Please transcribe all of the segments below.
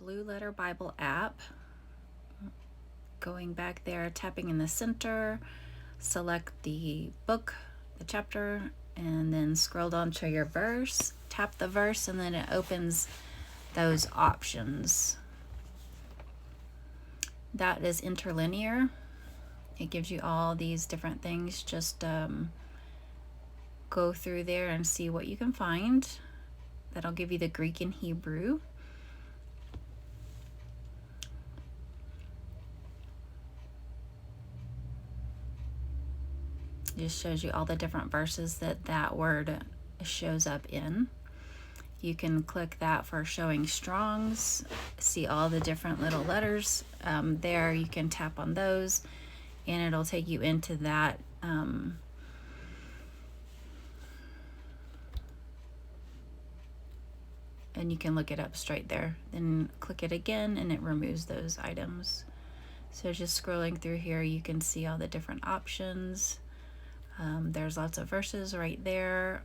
Blue Letter Bible app. Going back there, tapping in the center, select the book, the chapter, and then scroll down to your verse. Tap the verse, and then it opens those options. That is interlinear. It gives you all these different things. Just go through there and see what you can find. That'll give you the Greek and Hebrew. It just shows you all the different verses that word shows up in. You can click that for showing Strong's, see all the different little letters there. You can tap on those and it'll take you into that and you can look it up straight there. Then click it again and it removes those items. So just scrolling through here, you can see all the different options. There's lots of verses right there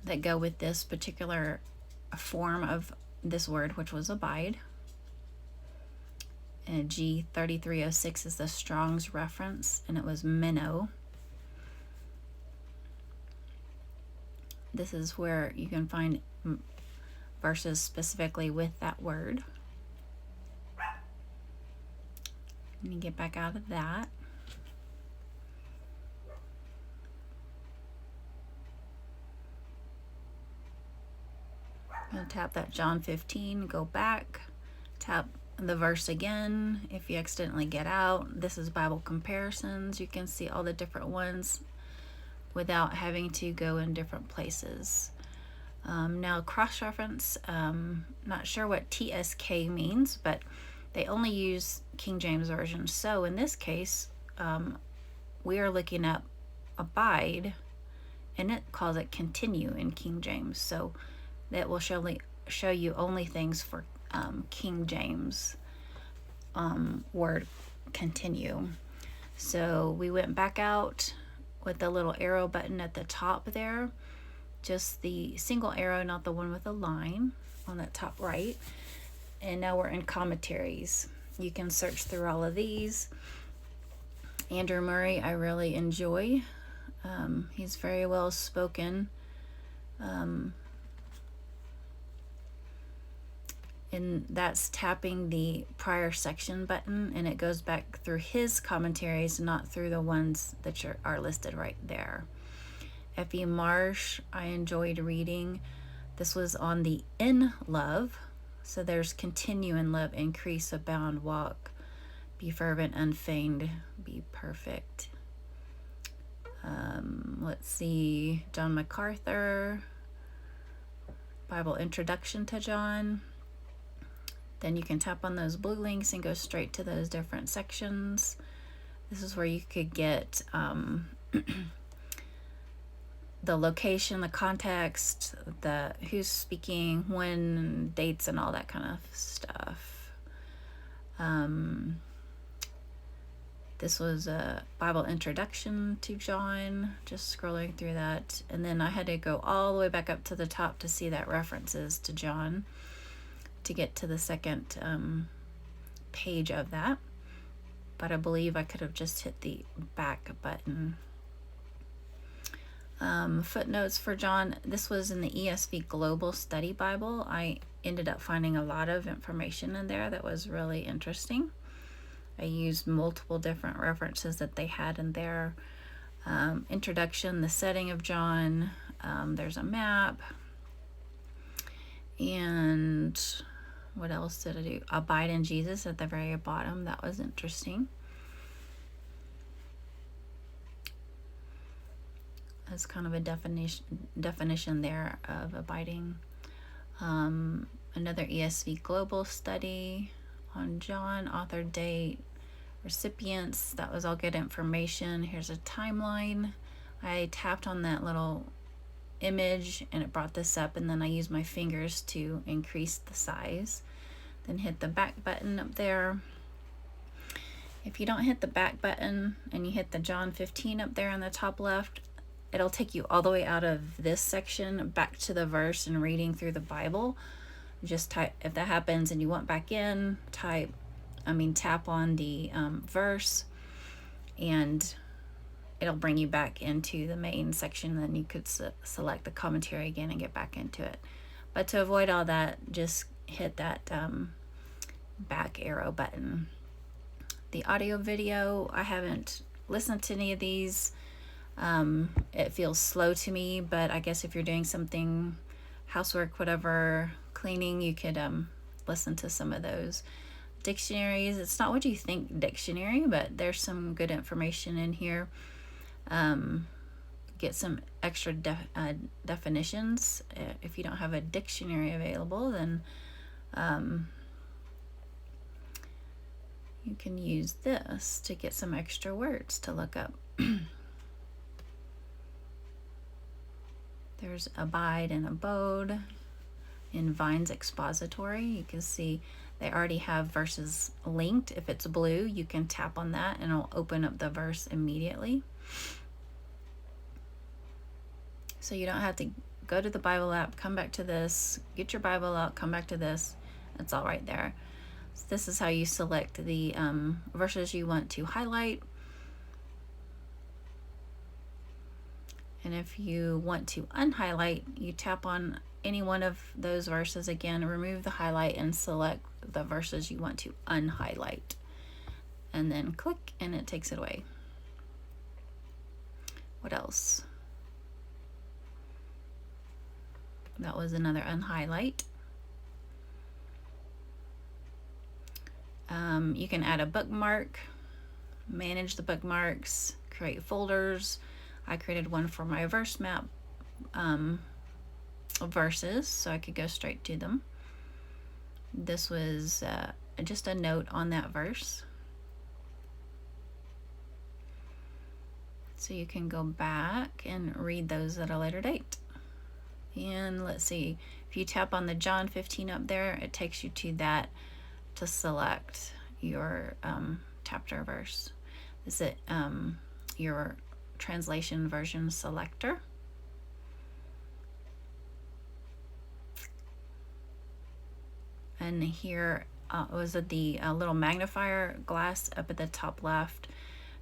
that go with this particular form of this word, which was abide. And G3306 is the Strong's reference, and it was minnow. This is where you can find verses specifically with that word. Let me get back out of that. I'll tap that John 15, go back, tap the verse again. If you accidentally get out, this is Bible comparisons. You can see all the different ones without having to go in different places. Now cross-reference, not sure what TSK means, but they only use King James Version. So in this case, we are looking up abide, and it calls it continue in King James. So that will show you only things for King James word continue. So we went back out with the little arrow button at the top there, just the single arrow, not the one with a line on that top right. And now we're in commentaries. You can search through all of these. Andrew Murray, I really enjoy. He's very well spoken. And that's tapping the prior section button, and it goes back through his commentaries, not through the ones that are listed right there. F.E. Marsh, I enjoyed reading. This was on the in love. So there's continue in love, increase, abound, walk, be fervent, unfeigned, be perfect. Let's see, John MacArthur, Bible Introduction to John. Then you can tap on those blue links and go straight to those different sections. This is where you could get the location, the context, the who's speaking, when, dates, and all that kind of stuff. This was a Bible Introduction to John, just scrolling through that. And then I had to go all the way back up to the top to see that references to John to get to the second page of that. But I believe I could have just hit the back button. Footnotes for John. This was in the ESV Global Study Bible. I ended up finding a lot of information in there that was really interesting. I used multiple different references that they had in there. Introduction, the setting of John. There's a map. And what else did I do? Abide in Jesus at the very bottom. That was interesting. That's kind of a definition there of abiding. Another ESV Global Study on John, author, date, recipients. That was all good information. Here's a timeline. I tapped on that little image and it brought this up, and then I used my fingers to increase the size. Then hit the back button up there. If you don't hit the back button and you hit the John 15 up there on the top left, it'll take you all the way out of this section back to the verse and reading through the Bible. Just type, if that happens and you want back in, tap on the verse, and it'll bring you back into the main section. Then you could select the commentary again and get back into it. But to avoid all that, just hit that back arrow button. The audio video, I haven't listened to any of these. It feels slow to me, but I guess if you're doing something, housework, whatever, cleaning, you could listen to some of those. Dictionaries, it's not what you think dictionary, but there's some good information in here. Get some extra definitions. If you don't have a dictionary available, then you can use this to get some extra words to look up. There's abide and abode. In Vine's expository, you can see they already have verses linked. If it's blue, you can tap on that and it'll open up the verse immediately. So you don't have to go to the Bible app, come back to this, get your Bible out, come back to this. It's all right there. So this is how you select the verses you want to highlight. And if you want to unhighlight, you tap on any one of those verses again, remove the highlight, and select the verses you want to unhighlight. And then click, and it takes it away. What else? That was another unhighlight. You can add a bookmark, manage the bookmarks, create folders. I created one for my verse map verses, so I could go straight to them. This was just a note on that verse. So you can go back and read those at a later date. And let's see, if you tap on the John 15 up there, it takes you to that to select your chapter verse. Is it your translation version selector? And here was it the little magnifier glass up at the top left,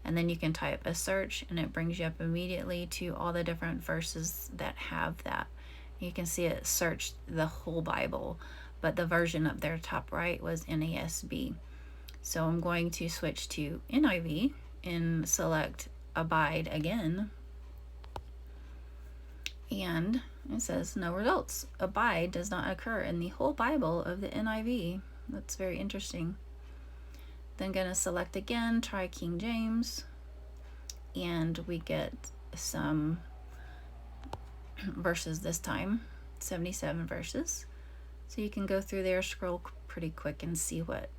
and then you can type a search and it brings you up immediately to all the different verses that have that. You can see it searched the whole Bible, but the version up there top right was NASB. So I'm going to switch to NIV and select abide again. And it says no results. Abide does not occur in the whole Bible of the NIV. That's very interesting. Then gonna select again, try King James, and we get some verses this time, 77 verses. So you can go through there, scroll pretty quick, and see what